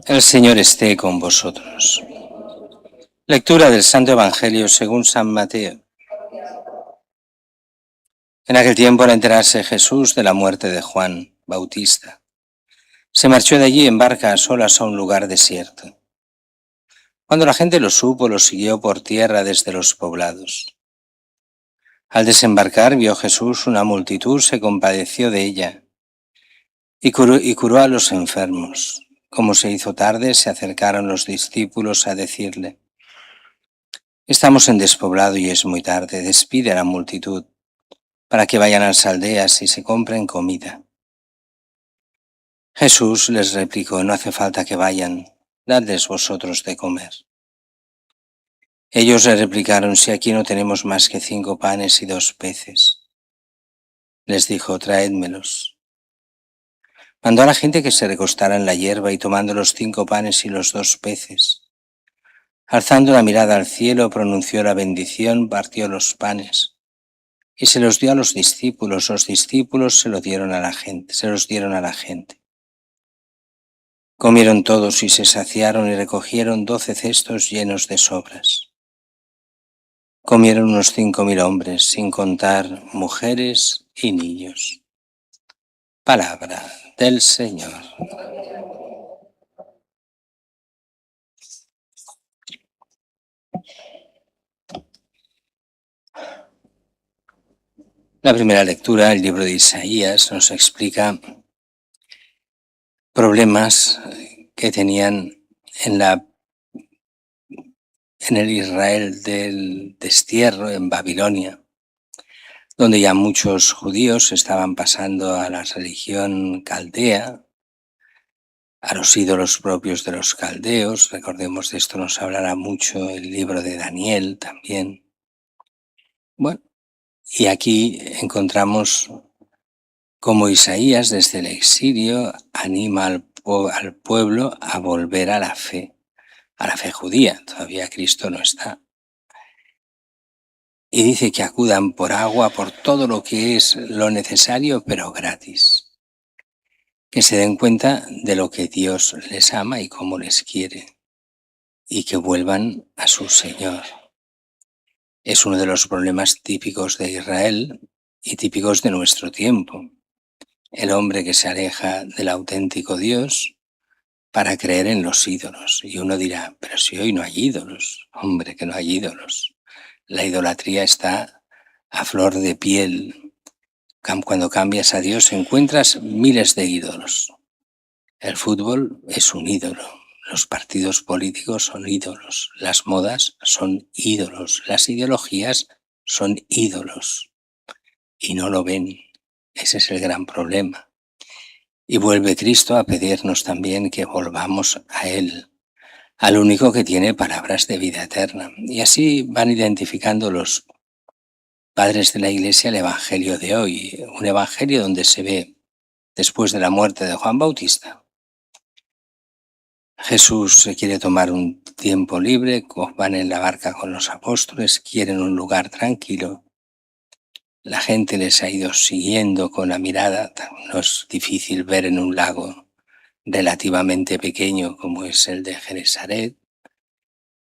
El Señor esté con vosotros. Lectura del Santo Evangelio según San Mateo. En aquel tiempo, al enterarse Jesús de la muerte de Juan Bautista, se marchó de allí en barca a solas a un lugar desierto. Cuando la gente lo supo, lo siguió por tierra desde los poblados. Al desembarcar vio Jesús una multitud, se compadeció de ella y curó a los enfermos. Como se hizo tarde, se acercaron los discípulos a decirle: Estamos en despoblado y es muy tarde, despide a la multitud para que vayan a las aldeas y se compren comida. Jesús les replicó: No hace falta que vayan, dadles vosotros de comer. Ellos le replicaron: Si aquí no tenemos más que 5 panes y 2 peces. Les dijo: Traédmelos. Mandó a la gente que se recostara en la hierba y tomando los 5 panes y los 2 peces, alzando la mirada al cielo, pronunció la bendición, partió los panes y se los dio a los discípulos se los dieron a la gente. Comieron todos y se saciaron y recogieron 12 cestos llenos de sobras. Comieron unos 5.000 hombres, sin contar mujeres y niños. Palabra del Señor. La primera lectura, el libro de Isaías, nos explica problemas que tenían en el Israel del destierro, en Babilonia, donde ya muchos judíos estaban pasando a la religión caldea, a los ídolos propios de los caldeos. Recordemos, de esto nos hablará mucho el libro de Daniel también. Bueno, y aquí encontramos cómo Isaías desde el exilio anima al pueblo a volver a la fe judía. Todavía Cristo no está. Y dice que acudan por agua, por todo lo que es lo necesario, pero gratis. Que se den cuenta de lo que Dios les ama y cómo les quiere. Y que vuelvan a su Señor. Es uno de los problemas típicos de Israel y típicos de nuestro tiempo. El hombre que se aleja del auténtico Dios para creer en los ídolos. Y uno dirá: pero si hoy no hay ídolos. Hombre, que no hay ídolos. La idolatría está a flor de piel. Cuando cambias a Dios encuentras miles de ídolos. El fútbol es un ídolo. Los partidos políticos son ídolos. Las modas son ídolos. Las ideologías son ídolos. Y no lo ven. Ese es el gran problema. Y vuelve Cristo a pedirnos también que volvamos a Él, al único que tiene palabras de vida eterna. Y así van identificando los padres de la Iglesia el Evangelio de hoy, un Evangelio donde se ve, después de la muerte de Juan Bautista, Jesús se quiere tomar un tiempo libre, van en la barca con los apóstoles, quieren un lugar tranquilo. La gente les ha ido siguiendo con la mirada. No es difícil ver en un lago relativamente pequeño como es el de Genesaret,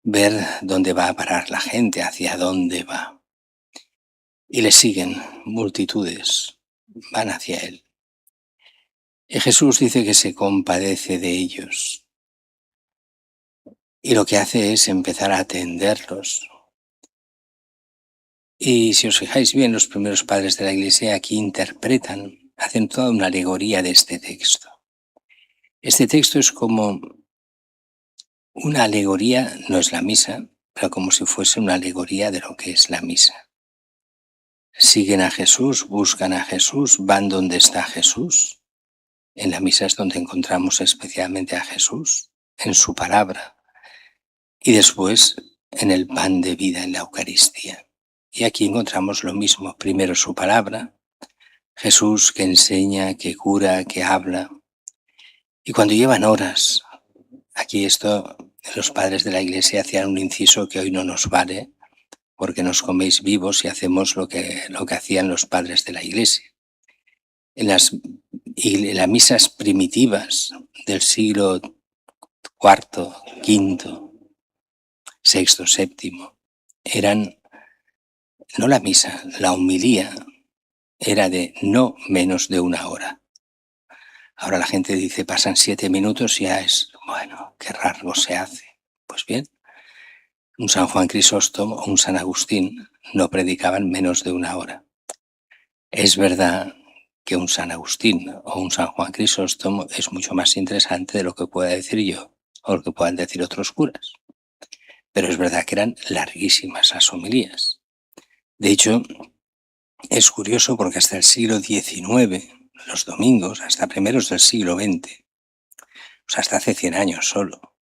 ver dónde va a parar la gente, hacia dónde va. Y le siguen multitudes, van hacia él. Y Jesús dice que se compadece de ellos. Y lo que hace es empezar a atenderlos. Y si os fijáis bien, los primeros padres de la Iglesia aquí interpretan, hacen toda una alegoría de este texto. Este texto es como una alegoría, no es la misa, pero como si fuese una alegoría de lo que es la misa. Siguen a Jesús, buscan a Jesús, van donde está Jesús. En la misa es donde encontramos especialmente a Jesús, en su palabra. Y después en el pan de vida, en la Eucaristía. Y aquí encontramos lo mismo. Primero su palabra, Jesús que enseña, que cura, que habla. Y cuando llevan horas, aquí los padres de la Iglesia hacían un inciso que hoy no nos vale, porque nos coméis vivos y hacemos lo que hacían los padres de la Iglesia. En las misas primitivas del siglo cuarto, quinto, sexto, séptimo, eran, no la misa, la homilía era de no menos de 1 hora. Ahora la gente dice, pasan 7 minutos y ya es, bueno, qué largo se hace. Pues bien, un San Juan Crisóstomo o un San Agustín no predicaban menos de 1 hora. Es verdad que un San Agustín o un San Juan Crisóstomo es mucho más interesante de lo que pueda decir yo o lo que puedan decir otros curas. Pero es verdad que eran larguísimas las homilías. De hecho, es curioso porque hasta el siglo XIX, los domingos, hasta primeros del siglo XX, o sea, hasta hace 100 años solo,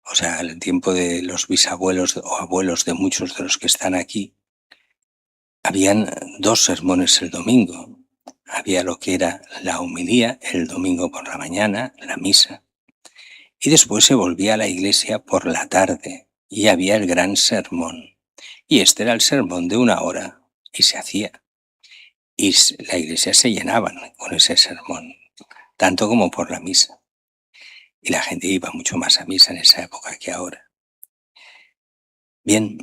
o sea, el tiempo de los bisabuelos o abuelos de muchos de los que están aquí, habían 2 sermones el domingo. Había lo que era la homilía el domingo por la mañana, la misa, y después se volvía a la iglesia por la tarde y había el gran sermón. Y este era el sermón de 1 hora y se hacía. Y la iglesia se llenaba con ese sermón, tanto como por la misa. Y la gente iba mucho más a misa en esa época que ahora. Bien,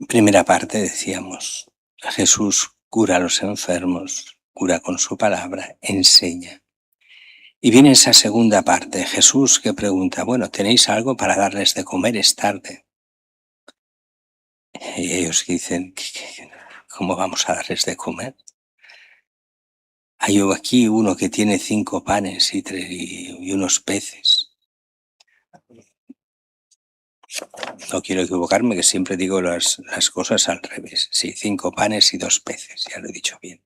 primera parte decíamos, Jesús cura a los enfermos, cura con su palabra, enseña. Y viene esa segunda parte, Jesús que pregunta, bueno, ¿tenéis algo para darles de comer? Es tarde. Y ellos dicen, ¿cómo vamos a darles de comer? Hay aquí uno que tiene 5 panes y unos peces. No quiero equivocarme, que siempre digo las cosas al revés. Sí, 5 panes y 2 peces, ya lo he dicho bien.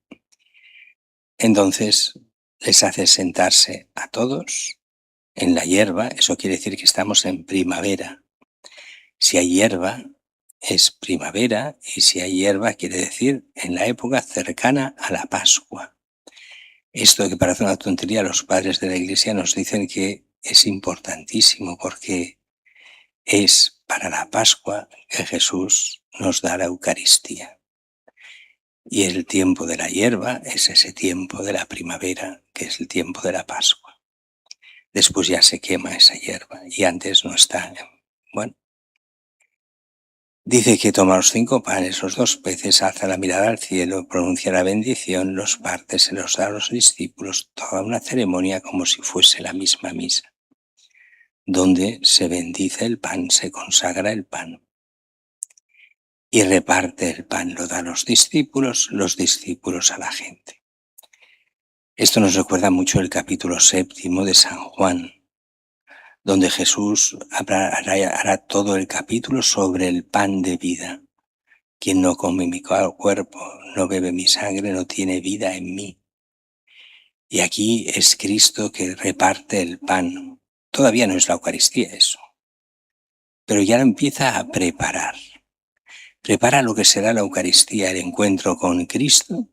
Entonces les hace sentarse a todos en la hierba, eso quiere decir que estamos en primavera. Si hay hierba, es primavera, y si hay hierba quiere decir en la época cercana a la Pascua. Esto que parece una tontería, los padres de la Iglesia nos dicen que es importantísimo porque es para la Pascua que Jesús nos da la Eucaristía. Y el tiempo de la hierba es ese tiempo de la primavera, que es el tiempo de la Pascua. Después ya se quema esa hierba y antes no está. Bueno, dice que toma los 5 panes, los 2 peces, alza la mirada al cielo, pronuncia la bendición, los parte, se los da a los discípulos, toda una ceremonia como si fuese la misma misa, donde se bendice el pan, se consagra el pan y reparte el pan, lo da a los discípulos a la gente. Esto nos recuerda mucho el capítulo 7 de San Juan, donde Jesús hará todo el capítulo sobre el pan de vida. Quien no come mi cuerpo, no bebe mi sangre, no tiene vida en mí. Y aquí es Cristo que reparte el pan. Todavía no es la Eucaristía eso, pero ya lo empieza a preparar. Prepara lo que será la Eucaristía, el encuentro con Cristo,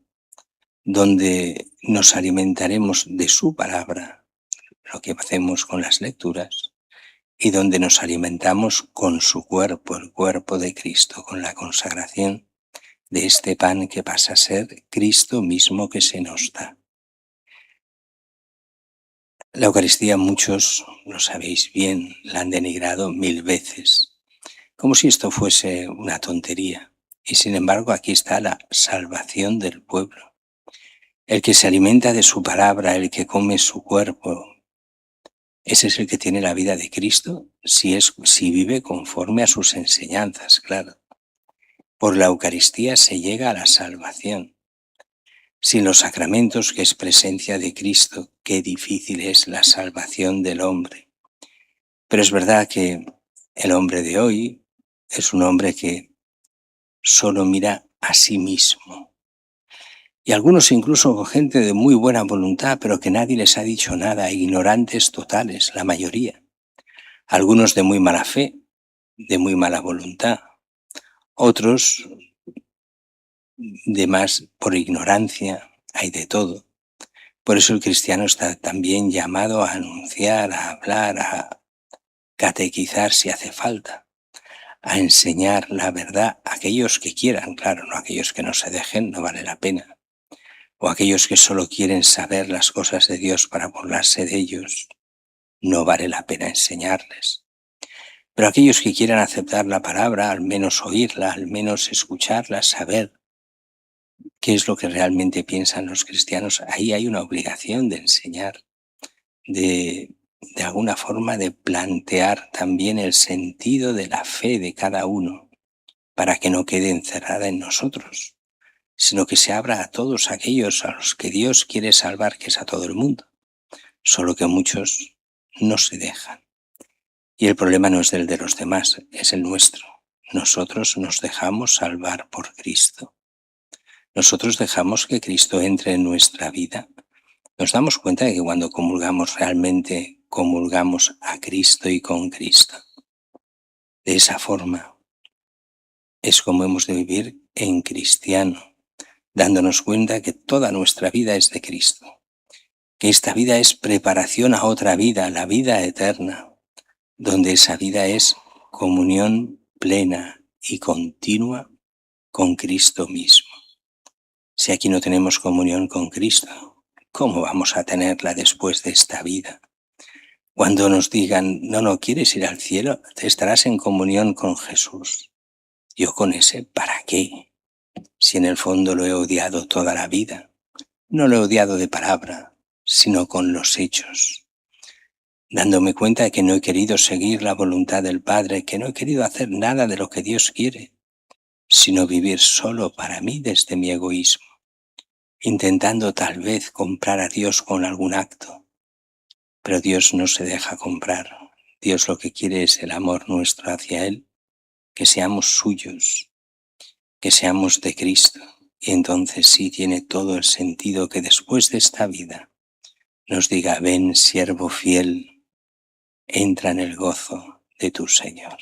donde nos alimentaremos de su palabra, lo que hacemos con las lecturas, y donde nos alimentamos con su cuerpo, el cuerpo de Cristo, con la consagración de este pan que pasa a ser Cristo mismo que se nos da. La Eucaristía muchos, lo sabéis bien, la han denigrado 1000 veces, como si esto fuese una tontería. Y sin embargo aquí está la salvación del pueblo. El que se alimenta de su palabra, el que come su cuerpo, ese es el que tiene la vida de Cristo, si vive conforme a sus enseñanzas, claro. Por la Eucaristía se llega a la salvación. Sin los sacramentos, que es presencia de Cristo, qué difícil es la salvación del hombre. Pero es verdad que el hombre de hoy es un hombre que solo mira a sí mismo. Y algunos incluso gente de muy buena voluntad, pero que nadie les ha dicho nada, ignorantes totales, la mayoría. Algunos de muy mala fe, de muy mala voluntad. Otros de más por ignorancia, hay de todo. Por eso el cristiano está también llamado a anunciar, a hablar, a catequizar si hace falta, a enseñar la verdad a aquellos que quieran, claro, no a aquellos que no se dejen, no vale la pena, o aquellos que solo quieren saber las cosas de Dios para burlarse de ellos. no vale la pena enseñarles. Pero aquellos que quieran aceptar la palabra, al menos oírla, al menos escucharla, saber qué es lo que realmente piensan los cristianos, ahí hay una obligación de enseñar, de alguna forma de plantear también el sentido de la fe de cada uno, para que no quede encerrada en nosotros, sino que se abra a todos aquellos a los que Dios quiere salvar, que es a todo el mundo, solo que muchos no se dejan. Y el problema no es el de los demás, es el nuestro. Nosotros nos dejamos salvar por Cristo. Nosotros dejamos que Cristo entre en nuestra vida. Nos damos cuenta de que cuando comulgamos realmente comulgamos a Cristo y con Cristo. De esa forma es como hemos de vivir en cristiano, dándonos cuenta que toda nuestra vida es de Cristo, que esta vida es preparación a otra vida, la vida eterna, donde esa vida es comunión plena y continua con Cristo mismo. Si aquí no tenemos comunión con Cristo, ¿cómo vamos a tenerla después de esta vida? Cuando nos digan, no quieres ir al cielo, te estarás en comunión con Jesús. Yo con ese, ¿para qué? Si en el fondo lo he odiado toda la vida. No lo he odiado de palabra, sino con los hechos. Dándome cuenta de que no he querido seguir la voluntad del Padre, que no he querido hacer nada de lo que Dios quiere, sino vivir solo para mí desde mi egoísmo, intentando tal vez comprar a Dios con algún acto. Pero Dios no se deja comprar. Dios lo que quiere es el amor nuestro hacia Él, que seamos suyos, que seamos de Cristo. Y entonces sí tiene todo el sentido que después de esta vida nos diga, ven, siervo fiel, entra en el gozo de tu Señor.